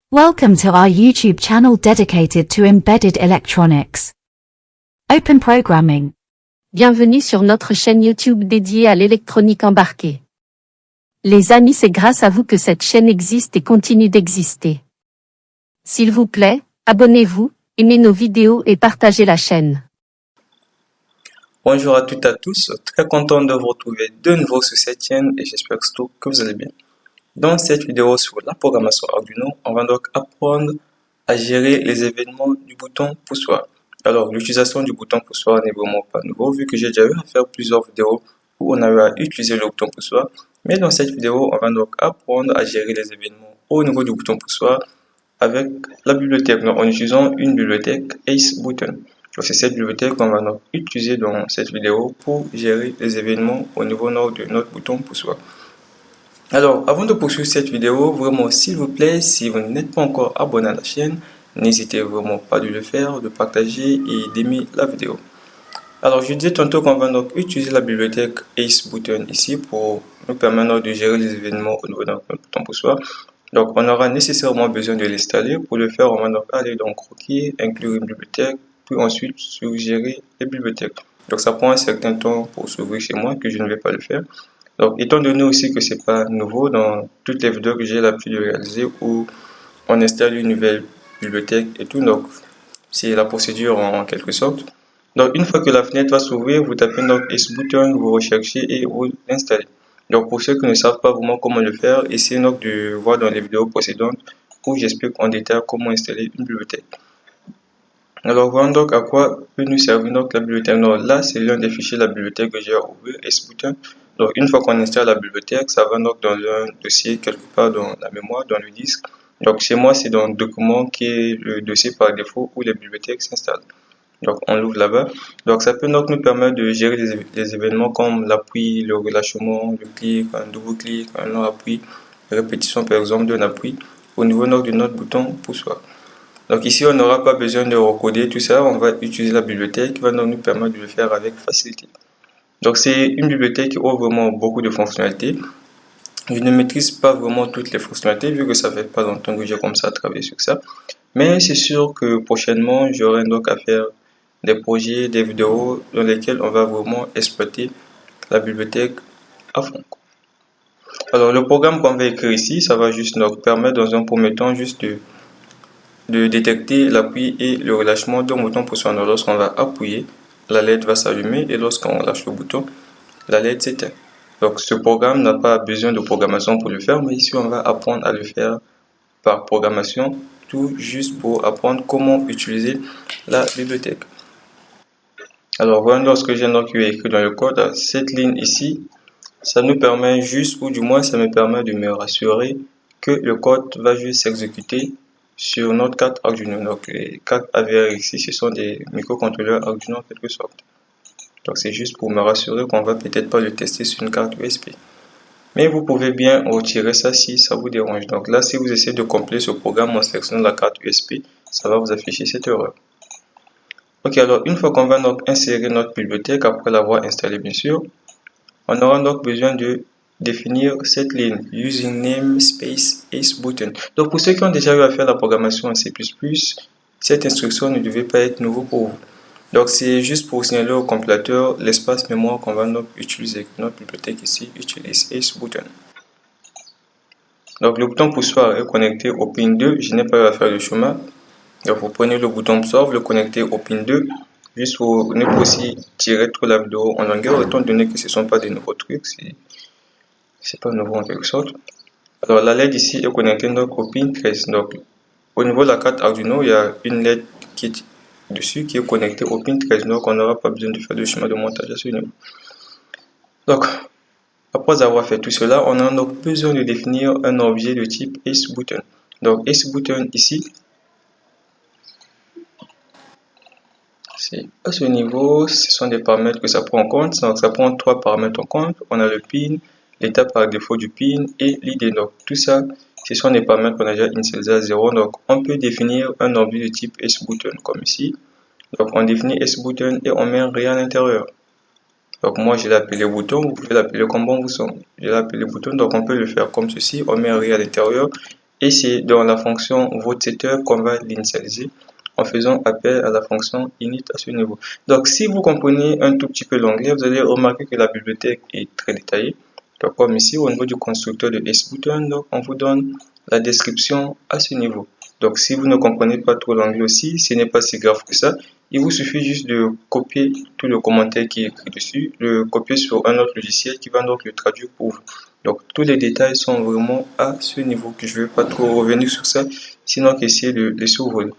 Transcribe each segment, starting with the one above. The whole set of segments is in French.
Welcome to our YouTube channel dedicated to embedded electronics. Open Programming. Bienvenue sur notre chaîne YouTube dédiée à l'électronique embarquée. Les amis, c'est grâce à vous que cette chaîne existe et continue d'exister. S'il vous plaît, abonnez-vous, aimez nos vidéos et partagez la chaîne. Bonjour à toutes et à tous, très content de vous retrouver de nouveau sur cette chaîne et j'espère surtout que vous allez bien. Dans cette vidéo sur la programmation Arduino, on va donc apprendre à gérer les événements du bouton poussoir. Alors, l'utilisation du bouton poussoir n'est vraiment pas nouveau vu que j'ai déjà eu à faire plusieurs vidéos où on a eu à utiliser le bouton poussoir. Mais dans cette vidéo, on va donc apprendre à gérer les événements au niveau du bouton poussoir avec la bibliothèque, donc en utilisant une bibliothèque AceButton. Donc c'est cette bibliothèque qu'on va donc utiliser dans cette vidéo pour gérer les événements au niveau de notre bouton poussoir. Alors, avant de poursuivre cette vidéo, vraiment s'il vous plaît, si vous n'êtes pas encore abonné à la chaîne, n'hésitez vraiment pas de le faire, de partager et d'aimer la vidéo. Alors, je disais tantôt qu'on va donc utiliser la bibliothèque AceButton ici pour nous permettre de gérer les événements au niveau de notre bouton poussoir. Donc, on aura nécessairement besoin de l'installer. Pour le faire, on va donc aller dans Croquis, inclure une bibliothèque, puis ensuite suggérer les bibliothèques. Donc, ça prend un certain temps pour s'ouvrir chez moi, que je ne vais pas le faire. Donc, étant donné aussi que c'est pas nouveau dans toutes les vidéos que j'ai l'habitude de réaliser où on installe une nouvelle bibliothèque et tout, donc c'est la procédure en quelque sorte. Donc, une fois que la fenêtre va s'ouvrir, vous tapez donc AceButton, vous recherchez et vous l'installez. Donc, pour ceux qui ne savent pas vraiment comment le faire, essayez donc de voir dans les vidéos précédentes où j'explique en détail comment installer une bibliothèque. Alors, voyons donc à quoi peut nous servir donc la bibliothèque. Donc, là, c'est l'un des fichiers de la bibliothèque que j'ai ouvert, AceButton. Donc, une fois qu'on installe la bibliothèque, ça va donc dans un dossier quelque part dans la mémoire, dans le disque. Donc, chez moi, c'est dans le document qui est le dossier par défaut où les bibliothèques s'installent. Donc, on l'ouvre là-bas. Donc, ça peut donc nous permettre de gérer les événements comme l'appui, le relâchement, le clic, un double clic, un long appui, répétition par exemple d'un appui au niveau de notre bouton poussoir. Donc, ici, on n'aura pas besoin de recoder tout ça. On va utiliser la bibliothèque qui va donc nous permettre de le faire avec facilité. Donc, c'est une bibliothèque qui offre vraiment beaucoup de fonctionnalités. Je ne maîtrise pas vraiment toutes les fonctionnalités vu que ça fait pas longtemps que j'ai comme ça travaillé sur ça. Mais c'est sûr que prochainement, j'aurai donc à faire des projets, des vidéos dans lesquelles on va vraiment exploiter la bibliothèque à fond. Alors, le programme qu'on va écrire ici, ça va juste nous permettre dans un premier temps juste de détecter l'appui et le relâchement d'un bouton poussoir. Lorsqu'on va appuyer, la LED va s'allumer et lorsqu'on lâche le bouton, la LED s'éteint. Donc ce programme n'a pas besoin de programmation pour le faire, mais ici on va apprendre à le faire par programmation, tout juste pour apprendre comment utiliser la bibliothèque. Alors voyons ce que j'ai donc écrit dans le code. Cette ligne ici, ça nous permet juste, ou du moins ça me permet de me rassurer que le code va juste s'exécuter sur notre carte Arduino. Donc les cartes AVR ici, ce sont des microcontrôleurs Arduino en quelque sorte. Donc c'est juste pour me rassurer qu'on va peut-être pas le tester sur une carte USB. Mais vous pouvez bien retirer ça si ça vous dérange. Donc là, si vous essayez de compiler ce programme en sélectionnant la carte USB, ça va vous afficher cette erreur. Ok, alors une fois qu'on va donc insérer notre bibliothèque, après l'avoir installée bien sûr, on aura donc besoin de définir cette ligne using namespace AceButton. Donc pour ceux qui ont déjà eu à faire la programmation en C++, cette instruction ne devait pas être nouveau pour vous. Donc c'est juste pour signaler au compilateur l'espace mémoire qu'on va donc utiliser. Notre bibliothèque ici utilise AceButton. Donc le bouton poussoir est connecté au pin 2. Je n'ai pas eu à faire le chemin. Donc vous prenez le bouton poussoir, vous le connectez au pin 2. Juste pour ne pas aussi tirer trop la vidéo en longueur, étant donné que ce ne sont pas des nouveaux trucs. C'est pas nouveau en quelque sorte. Alors la LED ici est connectée donc au pin 13. Donc au niveau de la carte Arduino, il y a une LED qui est dessus qui est connectée au pin 13. Donc on n'aura pas besoin de faire de chemin de montage à ce niveau. Donc après avoir fait tout cela, on a donc besoin de définir un objet de type AceButton. Donc AceButton ici, c'est à ce niveau, ce sont des paramètres que ça prend en compte. Donc ça prend trois paramètres en compte. On a le pin, l'état par défaut du pin et l'ID. Donc tout ça, ce sont des paramètres qu'on a déjà initialisés à 0. Donc on peut définir un objet de type AceButton comme ici. Donc on définit AceButton et on met un ray à l'intérieur. Donc moi je l'ai appelé bouton, vous pouvez l'appeler comme bon vous semble. Je l'ai appelé bouton, donc on peut le faire comme ceci, on met un ray à l'intérieur Et c'est dans la fonction voteSetter qu'on va l'initialiser en faisant appel à la fonction init à ce niveau. Donc, si vous comprenez un tout petit peu l'anglais, vous allez remarquer que la bibliothèque est très détaillée. Donc, comme ici, au niveau du constructeur de SButton, donc, on vous donne la description à ce niveau. Donc, si vous ne comprenez pas trop l'anglais aussi, ce n'est pas si grave que ça. Il vous suffit juste de copier tout le commentaire qui est écrit dessus, le copier sur un autre logiciel qui va donc le traduire pour vous. Donc, tous les détails sont vraiment à ce niveau que je ne vais pas trop revenir sur ça, sinon qu'essayer de les survoler.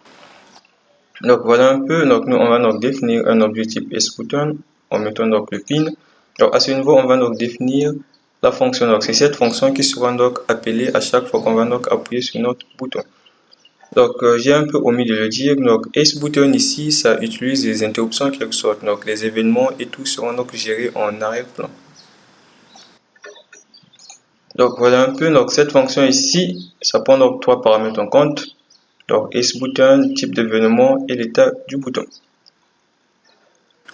Donc, voilà un peu. Donc, nous, on va donc définir un objet type SButton en mettant donc le pin. Donc, à ce niveau, on va donc définir la fonction. Donc, c'est cette fonction qui sera donc appelée à chaque fois qu'on va donc appuyer sur notre bouton. Donc, j'ai un peu omis de le dire. Donc, SButton ici, ça utilise les interruptions en quelque sorte. Donc, les événements et tout seront donc gérés en arrière-plan. Donc, voilà un peu. Donc, cette fonction ici, ça prend donc 3 paramètres en compte. Donc, SButton, type d'événement et l'état du bouton.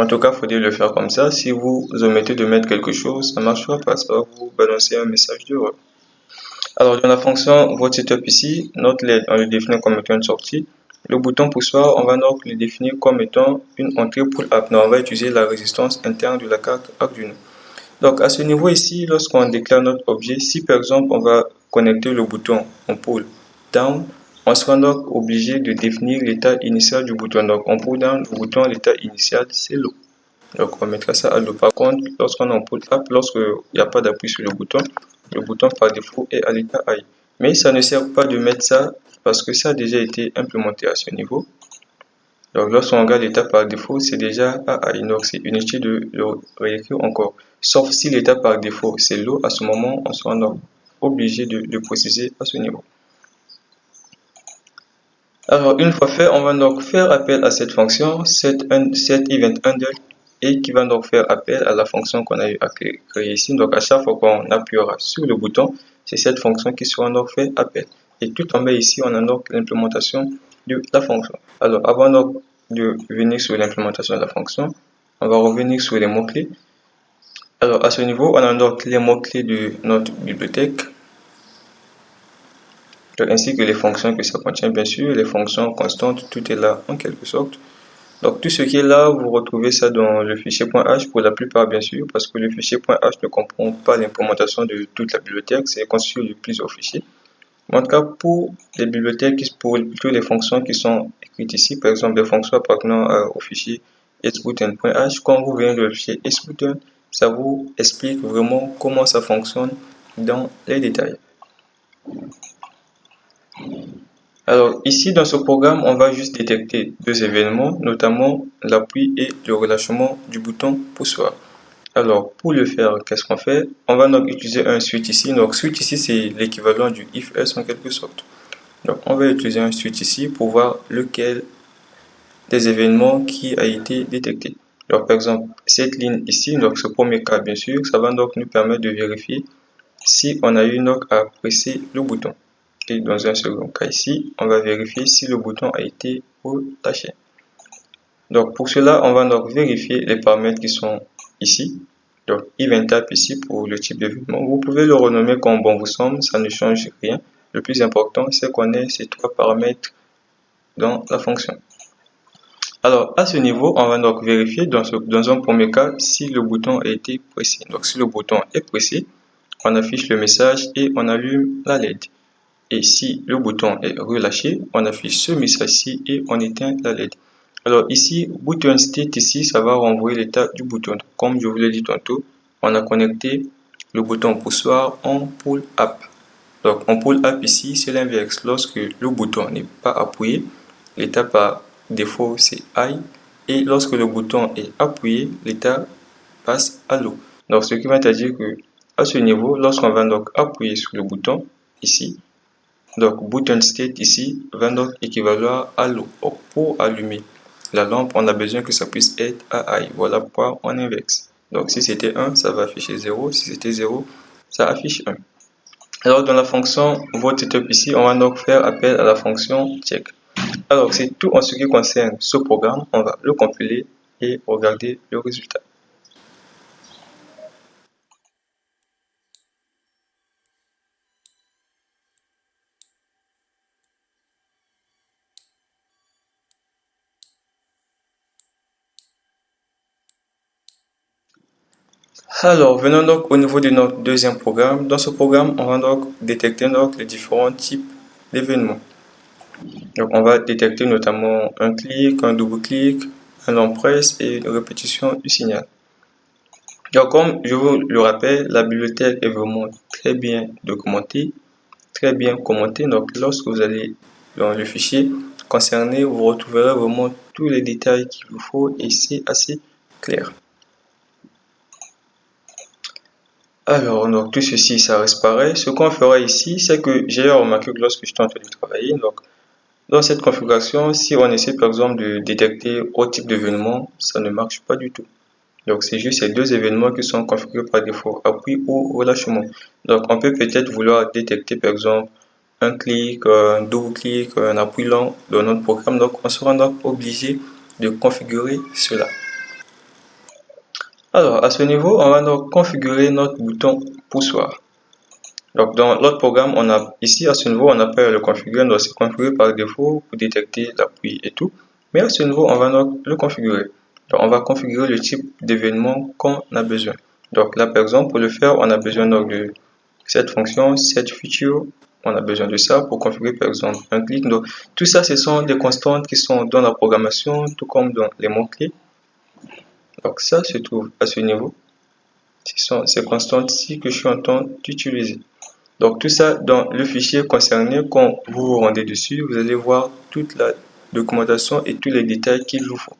En tout cas, il faudrait le faire comme ça. Si vous omettez de mettre quelque chose, ça ne marchera pas. Ça va vous balancer un message d'erreur. Alors, dans la fonction voteSetup ici, notre LED, on le définit comme étant une sortie. Le bouton poussoir, on va donc le définir comme étant une entrée pull-up. Donc, on va utiliser la résistance interne de la carte Arduino. Donc, à ce niveau ici, lorsqu'on déclare notre objet, si par exemple, on va connecter le bouton en pull down, on sera donc obligé de définir l'état initial du bouton. Donc, en pull down, le bouton, l'état initial, c'est low. Donc, on mettra ça à low. Par contre, lorsqu'on est en pull up, lorsqu'il n'y a pas d'appui sur le bouton par défaut est à l'état high. Mais ça ne sert pas de mettre ça parce que ça a déjà été implémenté à ce niveau. Donc, lorsqu'on regarde l'état par défaut, c'est déjà à high. Donc, c'est inutile de le réécrire encore. Sauf si l'état par défaut, c'est low, à ce moment, on sera donc obligé de le préciser à ce niveau. Alors, une fois fait, on va donc faire appel à cette fonction, set event handle, et qui va donc faire appel à la fonction qu'on a eu à créer ici. Donc, à chaque fois qu'on appuiera sur le bouton, c'est cette fonction qui sera donc fait appel. Et tout en bas ici, on a donc l'implémentation de la fonction. Alors, avant donc de venir sur l'implémentation de la fonction, on va revenir sur les mots-clés. Alors, à ce niveau, on a donc les mots-clés de notre bibliothèque, ainsi que les fonctions que ça contient, bien sûr, les fonctions constantes, tout est là en quelque sorte. Donc, tout ce qui est là, vous retrouvez ça dans le fichier .h pour la plupart, bien sûr, parce que le fichier .h ne comprend pas l'implémentation de toute la bibliothèque, c'est constitué de plusieurs fichiers. En tout cas, pour les bibliothèques, pour plutôt les fonctions qui sont écrites ici, par exemple, les fonctions appartenant au fichier SButton.h, quand vous venez le fichier SButton, ça vous explique vraiment comment ça fonctionne dans les détails. Alors ici dans ce programme, on va juste détecter deux événements, notamment l'appui et le relâchement du bouton poussoir. Alors pour le faire, qu'est-ce qu'on fait? On va donc utiliser un switch ici. Donc switch ici, c'est l'équivalent du if-else en quelque sorte. Donc on va utiliser un switch ici pour voir lequel des événements qui a été détecté. Donc par exemple, cette ligne ici, donc ce premier cas bien sûr, ça va donc nous permettre de vérifier si on a eu donc à presser le bouton. Et dans un second cas ici, on va vérifier si le bouton a été relâché. Donc pour cela, on va donc vérifier les paramètres qui sont ici. Donc EventType ici pour le type d'événement. Vous pouvez le renommer comme bon vous semble, ça ne change rien. Le plus important, c'est qu'on ait ces trois paramètres dans la fonction. Alors à ce niveau, on va donc vérifier dans un premier cas si le bouton a été pressé. Donc si le bouton est pressé, on affiche le message et on allume la LED. Et si le bouton est relâché, on affiche ce message-ci et on éteint la LED. Alors ici, button state ici, ça va renvoyer l'état du bouton. Comme je vous l'ai dit tantôt, on a connecté le bouton poussoir en pull up. Donc en pull up ici, c'est l'inverse. Lorsque le bouton n'est pas appuyé, l'état par défaut c'est high. Et lorsque le bouton est appuyé, l'état passe à low. Donc ce qui va dire que à ce niveau, lorsqu'on va donc appuyer sur le bouton ici, donc button state ici va donc équivaloir à low. Pour allumer la lampe, on a besoin que ça puisse être à high. Voilà pourquoi on inverse. Donc si c'était 1, ça va afficher 0. Si c'était 0, ça affiche 1. Alors dans la fonction voteSetup ici, on va donc faire appel à la fonction check. Alors c'est tout en ce qui concerne ce programme. On va le compiler et regarder le résultat. Alors, venons donc au niveau de notre deuxième programme. Dans ce programme, on va donc détecter donc les différents types d'événements. Donc, on va détecter notamment un clic, un double-clic, un long press et une répétition du signal. Donc, comme je vous le rappelle, la bibliothèque est vraiment très bien documentée, très bien commentée. Donc, lorsque vous allez dans le fichier concerné, vous retrouverez vraiment tous les détails qu'il vous faut et c'est assez clair. Alors, donc tout ceci, ça reste pareil. Ce qu'on fera ici, c'est que j'ai remarqué que lorsque j'étais en train de travailler, donc dans cette configuration, si on essaie par exemple de détecter autre type d'événement, ça ne marche pas du tout. Donc c'est juste ces deux événements qui sont configurés par défaut, appui ou relâchement. Donc on peut peut-être vouloir détecter par exemple un clic, un double-clic, un appui lent dans notre programme. Donc on sera donc obligé de configurer cela. Alors, à ce niveau, on va donc configurer notre bouton poussoir. Donc, dans l'autre programme, on a ici à ce niveau, on n'a pas à le configurer, donc c'est configuré par défaut pour détecter l'appui et tout. Mais à ce niveau, on va donc le configurer. Donc, on va configurer le type d'événement qu'on a besoin. Donc là, par exemple, pour le faire, on a besoin donc de cette fonction, set feature. On a besoin de ça pour configurer par exemple un clic. Donc, tout ça, ce sont des constantes qui sont dans la programmation, tout comme dans les mots-clés. Donc ça se trouve à ce niveau. Ce sont ces constantes-ci que je suis en train d'utiliser. Donc tout ça dans le fichier concerné, quand vous vous rendez dessus, vous allez voir toute la documentation et tous les détails qu'il vous faut.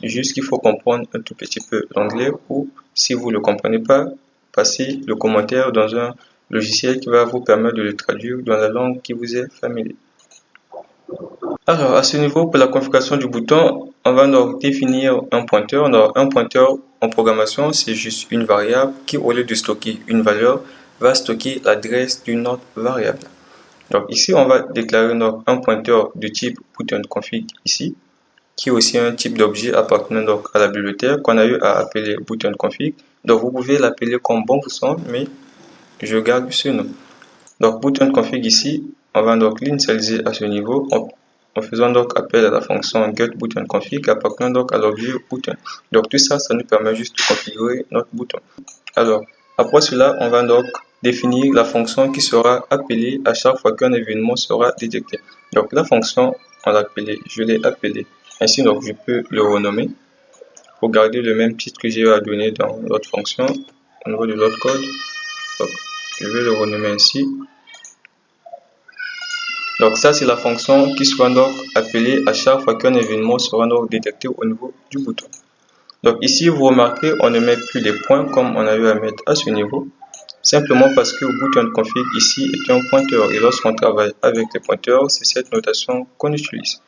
Juste qu'il faut comprendre un tout petit peu l'anglais ou si vous ne le comprenez pas, passez le commentaire dans un logiciel qui va vous permettre de le traduire dans la langue qui vous est familière. Alors, à ce niveau, pour la configuration du bouton, on va donc définir un pointeur. Alors, un pointeur en programmation, c'est juste une variable qui, au lieu de stocker une valeur, va stocker l'adresse d'une autre variable. Donc, ici, on va déclarer donc un pointeur de type buttonConfig ici, qui est aussi un type d'objet appartenant donc à la bibliothèque qu'on a eu à appeler buttonConfig. Donc, vous pouvez l'appeler comme bon vous semble, mais je garde ce nom. Donc, buttonConfig ici, on va donc l'initialiser à ce niveau en faisant donc appel à la fonction getButtonConfig appartenant donc à l'objet button. Donc tout ça, ça nous permet juste de configurer notre bouton. Alors, après cela, on va donc définir la fonction qui sera appelée à chaque fois qu'un événement sera détecté. Donc la fonction, je l'ai appelée ainsi, donc je peux le renommer pour garder le même titre que j'ai à donner dans l'autre fonction au niveau de l'autre code. Donc, je vais le renommer ainsi. Donc ça, c'est la fonction qui sera donc appelée à chaque fois qu'un événement sera donc détecté au niveau du bouton. Donc ici, vous remarquez, on ne met plus les points comme on a eu à mettre à ce niveau, simplement parce que buttonConfig ici est un pointeur et lorsqu'on travaille avec les pointeurs, c'est cette notation qu'on utilise.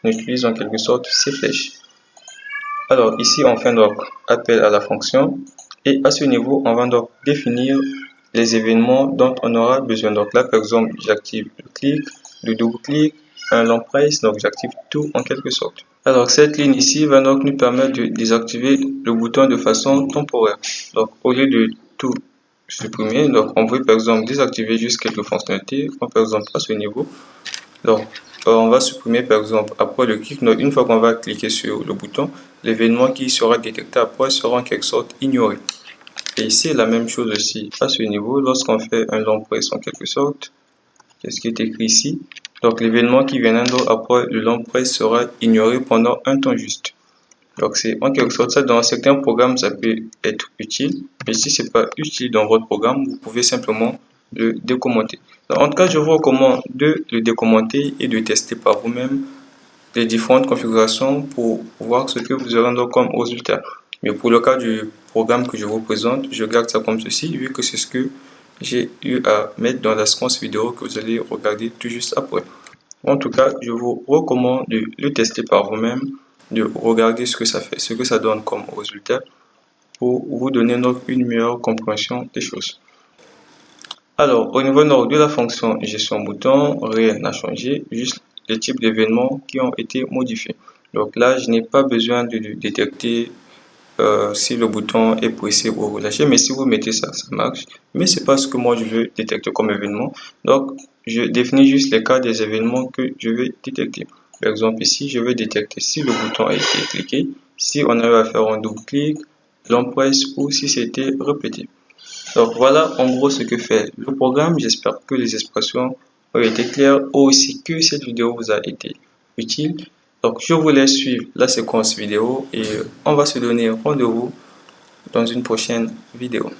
On utilise en quelque sorte ces flèches. Alors ici, on fait donc appel à la fonction et à ce niveau, on va donc définir les événements dont on aura besoin. Donc là, par exemple, j'active le clic, le double-clic, un long press, donc j'active tout en quelque sorte. Alors cette ligne ici va donc nous permettre de désactiver le bouton de façon temporaire. Donc au lieu de tout supprimer, donc on veut par exemple désactiver juste quelques fonctionnalités, comme par exemple à ce niveau. Donc on va supprimer par exemple après le clic. Donc une fois qu'on va cliquer sur le bouton, l'événement qui sera détecté après sera en quelque sorte ignoré. Et c'est la même chose aussi à ce niveau, lorsqu'on fait un long press en quelque sorte, qu'est-ce qui est écrit ici? Donc l'événement qui viendra après le long press sera ignoré pendant un temps juste. Donc c'est en quelque sorte ça, dans certains programmes ça peut être utile, mais si c'est pas utile dans votre programme, vous pouvez simplement le décommenter. Donc, en tout cas, je vous recommande de le décommenter et de tester par vous-même les différentes configurations pour voir ce que vous aurez donc comme résultat. Mais pour le cas du programme que je vous présente, je garde ça comme ceci, vu que c'est ce que j'ai eu à mettre dans la séquence vidéo que vous allez regarder tout juste après. En tout cas, je vous recommande de le tester par vous-même, de regarder ce que ça fait, ce que ça donne comme résultat, pour vous donner donc une meilleure compréhension des choses. Alors, au niveau de la fonction gestion bouton, rien n'a changé, juste les types d'événements qui ont été modifiés. Donc là, je n'ai pas besoin de détecter si le bouton est pressé ou relâché, mais si vous mettez ça, ça marche. Mais c'est pas ce que moi je veux détecter comme événement. Donc, je définis juste les cas des événements que je vais détecter. Par exemple, ici, je vais détecter si le bouton a été cliqué, si on a eu à faire un double clic, l'on presse ou si c'était répété. Donc voilà en gros ce que fait le programme. J'espère que les expressions ont été claires ou aussi que cette vidéo vous a été utile. Donc je vous laisse suivre la séquence vidéo et on va se donner rendez-vous dans une prochaine vidéo.